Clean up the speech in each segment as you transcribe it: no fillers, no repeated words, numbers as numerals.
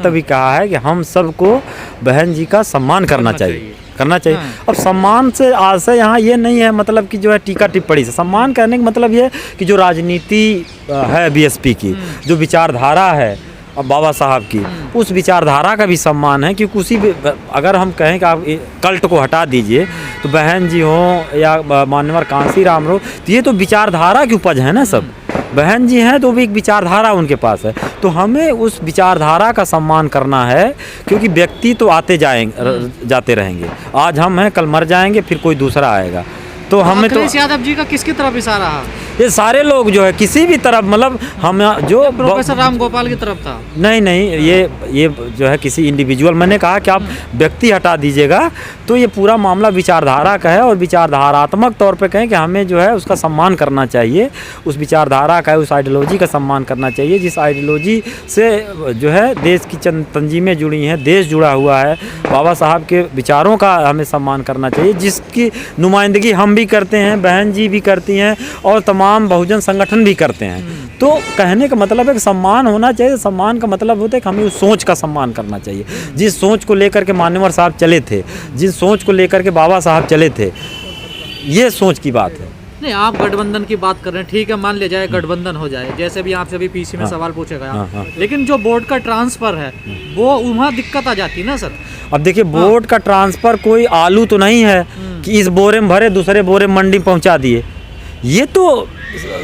तभी कहा है कि हम सबको बहन जी का सम्मान करना चाहिए। अब सम्मान से आशय यहाँ ये नहीं है मतलब कि जो है टीका टिप्पणी से सम्मान करने का मतलब ये कि जो राजनीति है बीएसपी की, जो विचारधारा है अब बाबा साहब की, उस विचारधारा का भी सम्मान है। क्योंकि उसी अगर हम कहें कि आप कल्ट को हटा दीजिए तो बहन जी हों या मान्यवर कांसी राम हो, तो ये तो विचारधारा की उपज है ना। सब बहन जी हैं तो भी एक विचारधारा उनके पास है, तो हमें उस विचारधारा का सम्मान करना है। क्योंकि व्यक्ति तो आते जाते रहेंगे, आज हम हैं कल मर जाएंगे, फिर कोई दूसरा आएगा। तो हमें तो अखिलेश यादव जी का किसकी तरफ इशारा रहा? ये सारे लोग जो है किसी भी तरफ मतलब हम जो प्रोफेसर राम गोपाल की तरफ था। नहीं, ये जो है किसी इंडिविजुअल, मैंने कहा कि आप व्यक्ति हटा दीजिएगा तो ये पूरा मामला विचारधारा का है। और विचारधारात्मक तौर पे कहें कि हमें जो है उसका सम्मान करना चाहिए, उस विचारधारा का, उस आइडियोलॉजी का सम्मान करना चाहिए जिस आइडियोलॉजी से जो है देश की चंद तंजीमें जुड़ी हैं, देश जुड़ा हुआ है। बाबा साहब के विचारों का हमें सम्मान करना चाहिए, जिसकी नुमाइंदगी हम भी करते हैं, बहन जी भी करती हैं और तमाम बहुजन संगठन भी करते हैं। तो कहने का मतलब है कि सम्मान होना चाहिए। सम्मान का मतलब होता है कि हमें उस सोच का सम्मान करना चाहिए, जिस सोच को लेकर के मान्यवर साहब चले थे, जिस सोच को लेकर के बाबा साहब चले थे, ये सोच की बात है। नहीं, आप गठबंधन की बात कर रहे हैं, ठीक है, मान लिया जाए गठबंधन हो जाए, जैसे भी आपसे अभी पीसी में सवाल पूछा गया, लेकिन जो बोर्ड का ट्रांसफर है वो वहाँ दिक्कत आ जाती है ना सर। अब देखिए बोर्ड का ट्रांसफर कोई आलू तो नहीं है कि इस बोरे में भरे दूसरे बोरे में मंडी पहुँचा दिए। ये तो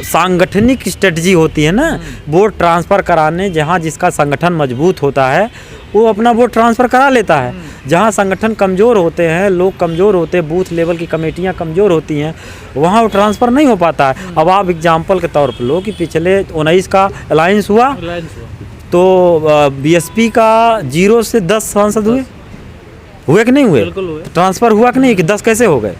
सांगठनिक स्ट्रेटजी होती है ना, बोर्ड ट्रांसफ़र कराने। जहाँ जिसका संगठन मजबूत होता है वो अपना बोर्ड ट्रांसफ़र करा लेता है। जहाँ संगठन कमज़ोर होते हैं, लोग कमज़ोर होते हैं, बूथ लेवल की कमेटियाँ कमज़ोर होती हैं, वहाँ वो ट्रांसफ़र नहीं हो पाता है। अब आप एग्जाम्पल के तौर पर लो कि पिछले 19 का अलायंस हुआ तो बीएसपी का 0 से 10 सांसद हुए कि नहीं हुए? ट्रांसफ़र हुआ कि नहीं, कि 10 कैसे हो गए?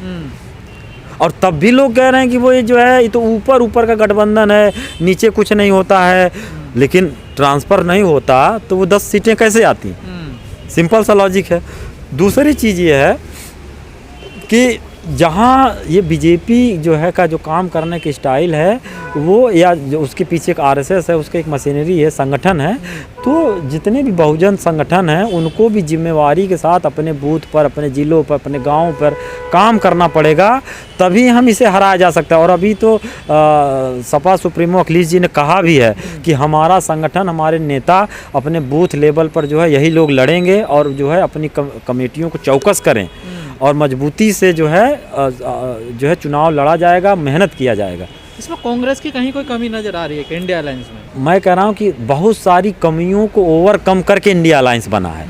और तब भी लोग कह रहे हैं कि वो ये जो है ये तो ऊपर का गठबंधन है, नीचे कुछ नहीं होता है। लेकिन ट्रांसफ़र नहीं होता तो वो 10 सीटें कैसे आती? सिंपल सा लॉजिक है। दूसरी चीज़ ये है कि जहाँ ये बीजेपी जो है का जो काम करने की स्टाइल है वो, या जो उसके पीछे एक आरएसएस है, उसके एक मशीनरी है, संगठन है, तो जितने भी बहुजन संगठन हैं उनको भी जिम्मेवारी के साथ अपने बूथ पर, अपने ज़िलों पर, अपने गांव पर काम करना पड़ेगा, तभी हम इसे हराया जा सकता है। और अभी तो सपा सुप्रीमो अखिलेश जी ने कहा भी है कि हमारा संगठन, हमारे नेता अपने बूथ लेवल पर जो है यही लोग लड़ेंगे और जो है अपनी कमेटियों को चौकस करें और मजबूती से जो है चुनाव लड़ा जाएगा, मेहनत किया जाएगा। इसमें कांग्रेस की कहीं कोई कमी नजर आ रही है कि इंडिया अलायंस में? मैं कह रहा हूँ कि बहुत सारी कमियों को ओवरकम करके इंडिया अलायंस बना है।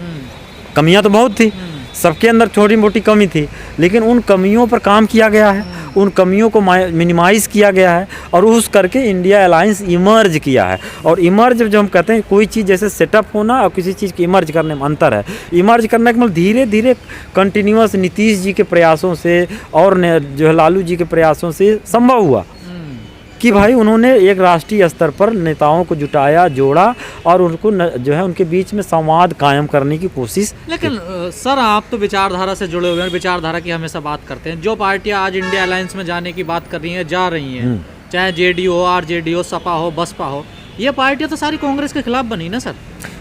कमियां तो बहुत थी, सबके अंदर छोटी मोटी कमी थी, लेकिन उन कमियों पर काम किया गया है, उन कमियों को मिनिमाइज़ किया गया है और उस करके इंडिया अलायंस इमर्ज किया है। और इमर्ज जो हम कहते हैं, कोई चीज़ जैसे सेटअप होना और किसी चीज़ की इमर्ज करने में अंतर है। इमर्ज करने के मतलब धीरे धीरे कंटिन्यूअस नीतीश जी के प्रयासों से और जो है लालू जी के प्रयासों से संभव हुआ कि भाई उन्होंने एक राष्ट्रीय स्तर पर नेताओं को जुटाया, जोड़ा और उनको जो है उनके बीच में संवाद कायम करने की कोशिश। लेकिन सर आप तो विचारधारा से जुड़े हुए हैं, विचारधारा की हमेशा बात करते हैं। जो पार्टियां आज इंडिया अलायंस में जाने की बात कर रही हैं, जा रही हैं, चाहे जेडीयू हो, आरजेडी हो, सपा हो, बसपा हो, ये पार्टियां तो सारी कांग्रेस के खिलाफ बनी ना सर,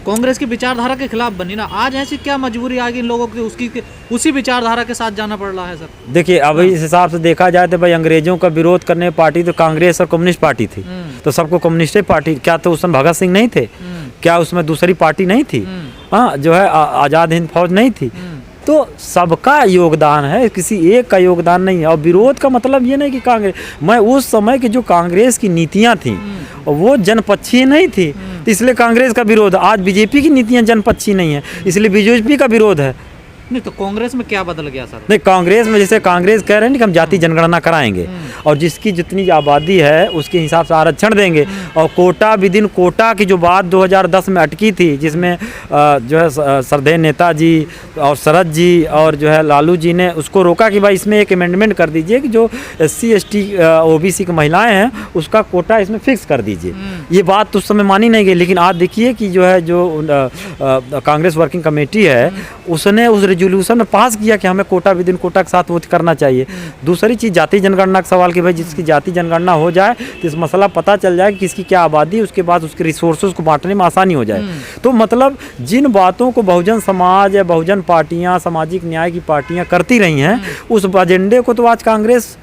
कांग्रेस की विचारधारा के खिलाफ बनी ना। आज ऐसी क्या मजबूरी आ गई इन लोगों की उसी विचारधारा के साथ जाना पड़ रहा है सर? देखिए अब इस हिसाब से देखा जाए तो भाई अंग्रेजों का विरोध करने पार्टी तो कांग्रेस और कम्युनिस्ट पार्टी थी, तो सबको कम्युनिस्ट पार्टी, क्या तो उसमें भगत सिंह नहीं थे? क्या उसमें दूसरी पार्टी नहीं थी? हाँ, जो है आज़ाद हिंद फौज नहीं थी? तो सबका योगदान है, किसी एक का योगदान नहीं है। और विरोध का मतलब ये नहीं कि कांग्रेस, मैं उस समय की जो कांग्रेस की नीतियाँ थीं वो जनपक्षीय नहीं थी, इसलिए कांग्रेस का विरोध। आज बीजेपी की नीतियाँ जनपक्षीय नहीं है, इसलिए बीजेपी का विरोध है। नहीं तो कांग्रेस में क्या बदल गया सर? नहीं, कांग्रेस में जैसे कांग्रेस कह रहे हैं कि हम जाति जनगणना कराएंगे और जिसकी जितनी आबादी है उसके हिसाब से आरक्षण देंगे। और कोटा विद इन कोटा की जो बात 2010 में अटकी थी, जिसमें जो है श्रद्धेय नेताजी और शरद जी और जो है लालू जी ने उसको रोका कि भाई इसमें एक अमेंडमेंट कर दीजिए कि जो SC ST OBC की महिलाएं हैं उसका कोटा इसमें फिक्स कर दीजिए। ये बात तो उस समय मानी नहीं गई, लेकिन आज देखिए कि जो है जो कांग्रेस वर्किंग कमेटी है उसने उस रेजोल्यूशन में पास किया कि हमें कोटा विद इन कोटा के साथ वो करना चाहिए। दूसरी चीज़ जाति जनगणना का सवाल कि भाई जिसकी जाति जनगणना हो जाए तो इस मसला पता चल जाए कि किसकी क्या आबादी, उसके बाद उसके रिसोर्सेज को बांटने में आसानी हो जाए। तो मतलब जिन बातों को बहुजन समाज या बहुजन पार्टियां, सामाजिक न्याय की पार्टियां करती रही हैं, उस एजेंडे को तो आज कांग्रेस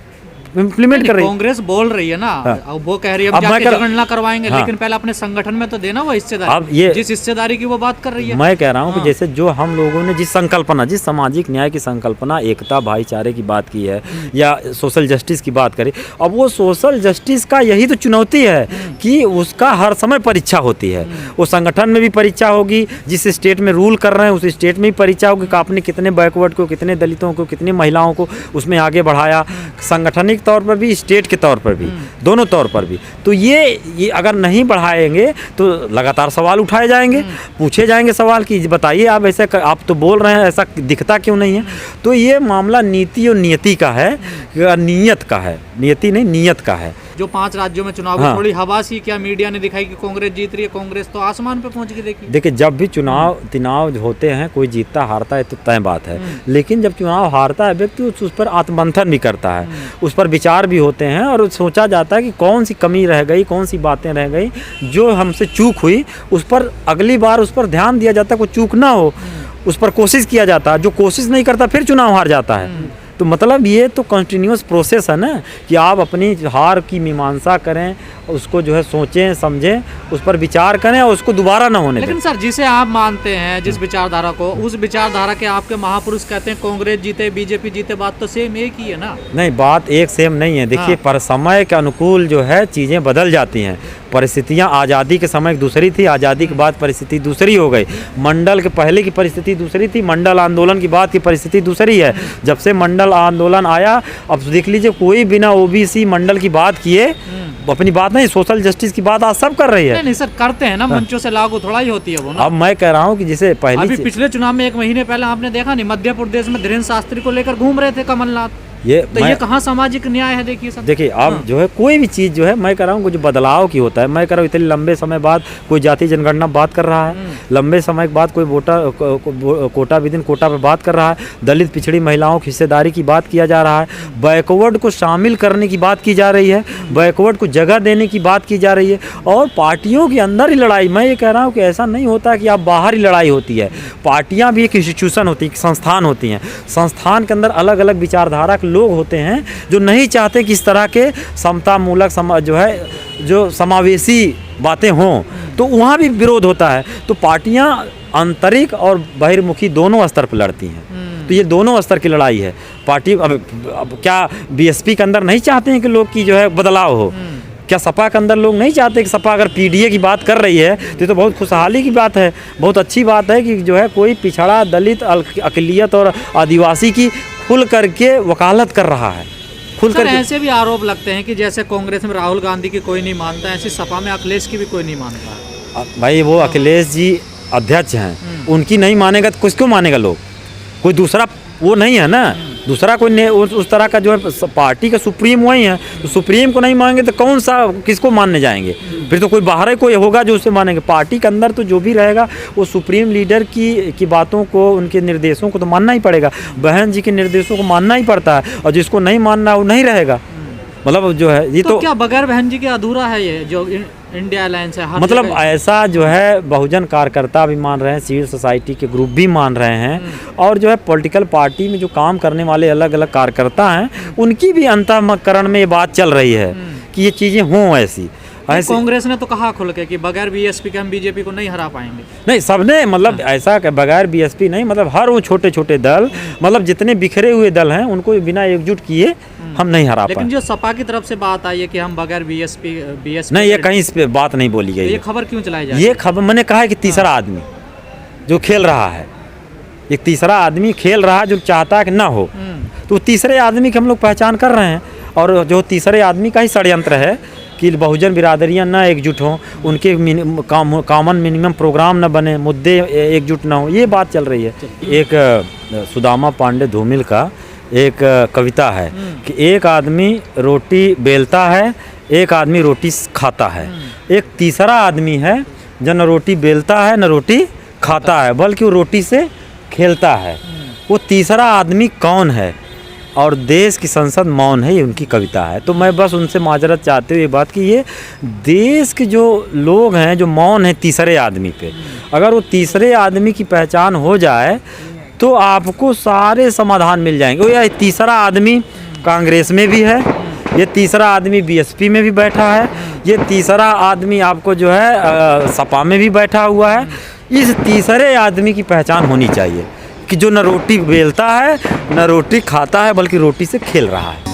इम्प्लीमेंट कर रही है। कांग्रेस बोल रही है ना, अब वो कह रही है हम जाके जनगणना करवाएंगे, लेकिन पहले अपने संगठन में तो देना वो हिस्सेदारी। अब ये जिस हिस्सेदारी की वो बात कर रही है, मैं कह रहा हूँ कि जैसे जो हम लोगों ने जिस संकल्पना, जिस सामाजिक न्याय की संकल्पना, एकता भाईचारे की बात की है या सोशल जस्टिस की बात करी, अब वो सोशल जस्टिस का यही तो चुनौती है कि उसका हर समय परीक्षा होती है। वो संगठन में भी परीक्षा होगी, जिस स्टेट में रूल कर रहे हैं उस स्टेट में भी परीक्षा होगी कि आपने कितने बैकवर्ड को, कितने दलितों को, कितनी महिलाओं को उसमें आगे बढ़ाया, संगठनिक तौर पर भी, स्टेट के तौर पर भी, दोनों तौर पर भी। तो ये अगर नहीं बढ़ाएंगे तो लगातार सवाल उठाए जाएंगे, पूछे जाएंगे सवाल कि बताइए आप ऐसे आप तो बोल रहे हैं, ऐसा दिखता क्यों नहीं है। तो ये मामला नीति और नियति का है, नीयत का है, नियति नहीं नीयत का है। जो 5 राज्यों में चुनाव हाँ। थोड़ी हवा सी क्या मीडिया ने दिखाई कि कांग्रेस जीत रही है, कांग्रेस तो आसमान पे पहुंच गई। देखिए जब भी चुनाव होते हैं, कोई जीतता हारता है तो तय बात है, लेकिन जब चुनाव हारता है व्यक्ति उस पर आत्ममंथन भी करता है, उस पर विचार भी होते हैं और सोचा जाता है कि कौन सी कमी रह गई, कौन सी बातें रह गई, जो हमसे चूक हुई उस पर अगली बार उस पर ध्यान दिया जाता है, कोई चूक ना हो उस पर कोशिश किया जाता है। जो कोशिश नहीं करता फिर चुनाव हार जाता है। तो मतलब ये तो कंटिन्यूस प्रोसेस है ना कि आप अपनी हार की मीमांसा करें, उसको जो है सोचें समझें, उस पर विचार करें और उसको दोबारा ना होने दें। लेकिन सर जिसे आप मानते हैं, जिस विचारधारा को, उस विचारधारा के आपके महापुरुष कहते हैं कांग्रेस जीते बीजेपी जीते, बात तो सेम एक ही है ना। नहीं, बात एक सेम नहीं है। देखिए पर समय के अनुकूल जो है चीज़ें बदल जाती हैं, परिस्थितियाँ आज़ादी के समय दूसरी थी, आज़ादी के बाद परिस्थिति दूसरी हो गई, मंडल के पहले की परिस्थिति दूसरी थी, मंडल आंदोलन की बाद की परिस्थिति दूसरी है। जब से मंडल आंदोलन आया, अब देख लीजिए कोई बिना ओबीसी मंडल की बात किए अपनी बात नहीं, सोशल जस्टिस की बात आज सब कर रही है। नहीं सर करते हैं ना, मंचों से लागू थोड़ा ही होती है वो ना। अब मैं कह रहा हूँ कि जैसे अभी पिछले चुनाव में 1 महीने पहले आपने देखा नहीं, मध्य प्रदेश में धीरेन्द्र शास्त्री को लेकर घूम रहे थे कमलनाथ। ये कहाँ सामाजिक न्याय है? देखिए सब, देखिए अब जो है कोई भी चीज़ जो है, मैं कह रहा हूँ जो बदलाव की होता है, मैं कह रहा हूँ इतने लंबे समय बाद कोई जाति जनगणना बात कर रहा है, लंबे समय के बाद कोई कोटा विद इन कोटा पे बात कर रहा है, दलित पिछड़ी महिलाओं की हिस्सेदारी की बात किया जा रहा है, बैकवर्ड को शामिल करने की बात की जा रही है, बैकवर्ड को जगह देने की बात की जा रही है। और पार्टियों के अंदर ही लड़ाई, मैं ये कह रहा हूँ कि ऐसा नहीं होता कि आप बाहर ही लड़ाई होती है। पार्टियाँ भी एक इंस्टीट्यूशन होती है, संस्थान होती हैं, संस्थान के अंदर अलग अलग विचारधारा लोग होते हैं जो नहीं चाहते कि इस तरह के समतामूलक जो है जो समावेशी बातें हों, तो वहाँ भी विरोध होता है। तो पार्टियां आंतरिक और बहिर्मुखी दोनों स्तर पर लड़ती हैं। तो ये दोनों स्तर की लड़ाई है। पार्टी अब क्या बीएसपी के अंदर नहीं चाहते हैं कि लोग की जो है बदलाव हो? क्या सपा के अंदर लोग नहीं चाहते कि सपा अगर पीडीए की बात कर रही है तो ये तो बहुत खुशहाली की बात है, बहुत अच्छी बात है कि जो है कोई पिछड़ा, दलित, अक़लियत और आदिवासी की खुल करके वकालत कर रहा है। खुल कर ऐसे भी आरोप लगते हैं कि जैसे कांग्रेस में राहुल गांधी की कोई नहीं मानता, ऐसी सपा में अखिलेश की भी कोई नहीं मानता। भाई वो अखिलेश जी अध्यक्ष हैं, उनकी नहीं मानेगा तो किसको मानेगा? लोग कोई दूसरा वो नहीं है ना, दूसरा कोई उस तरह का जो है पार्टी का सुप्रीम वही है। तो सुप्रीम को नहीं मानेंगे तो कौन सा किसको मानने जाएंगे? फिर तो कोई बाहर ही कोई होगा जो उसे मानेंगे। पार्टी के अंदर तो जो भी रहेगा वो सुप्रीम लीडर की बातों को, उनके निर्देशों को तो मानना ही पड़ेगा। बहन जी के निर्देशों को मानना ही पड़ता है, और जिसको नहीं मानना वो नहीं रहेगा। मतलब जो है ये तो क्या बगैर बहन जी के अधूरा है ये जो इंडिया अलायंस है? मतलब ऐसा जो है बहुजन कार्यकर्ता भी मान रहे हैं, सिविल सोसाइटी के ग्रुप भी मान रहे हैं, और जो है पॉलिटिकल पार्टी में जो काम करने वाले अलग अलग कार्यकर्ता हैं उनकी भी अंतःकरण में ये बात चल रही है कि ये चीज़ें हों ऐसी। कांग्रेस ने तो कहा खुल के कि बगैर बीएसपी के हम बीजेपी को नहीं हरा पाएंगे। नहीं, सबने मतलब ऐसा बगैर बीएसपी नहीं, मतलब हर वो छोटे छोटे दल, मतलब जितने बिखरे हुए दल हैं उनको बिना एकजुट किए हम नहीं हरा पाए। लेकिन जो सपा की तरफ से बात आई है कि हम बगैर बीएसपी नहीं, ये कहीं इस पे बात नहीं बोली गई। ये खबर क्यों चलाई जा रही है? ये खबर मैंने कहा है कि तीसरा आदमी जो खेल रहा है, एक तीसरा आदमी खेल रहा है जो चाहता है कि ना हो, तो तीसरे आदमी की हम लोग पहचान कर रहे हैं। और जो तीसरे आदमी का ही षड्यंत्र है कि बहुजन बिरादरियां ना एकजुट हों, उनके कॉमन मिनिमम प्रोग्राम ना बने, मुद्दे एकजुट ना हो, ये बात चल रही है। एक सुदामा पांडे धूमिल का एक कविता है कि एक आदमी रोटी बेलता है, एक आदमी रोटी खाता है, एक तीसरा आदमी है जो न रोटी बेलता है न रोटी खाता है, बल्कि वो रोटी से खेलता है। वो तीसरा आदमी कौन है और देश की संसद मौन है, ये उनकी कविता है। तो मैं बस उनसे माजरत चाहते हुए ये बात कि ये देश के जो लोग हैं जो मौन है तीसरे आदमी पे, अगर वो तीसरे आदमी की पहचान हो जाए तो आपको सारे समाधान मिल जाएंगे। ये तीसरा आदमी कांग्रेस में भी है, ये तीसरा आदमी बीएसपी में भी बैठा है, ये तीसरा आदमी आपको जो है सपा में भी बैठा हुआ है। इस तीसरे आदमी की पहचान होनी चाहिए कि जो न रोटी बेलता है न रोटी खाता है बल्कि रोटी से खेल रहा है।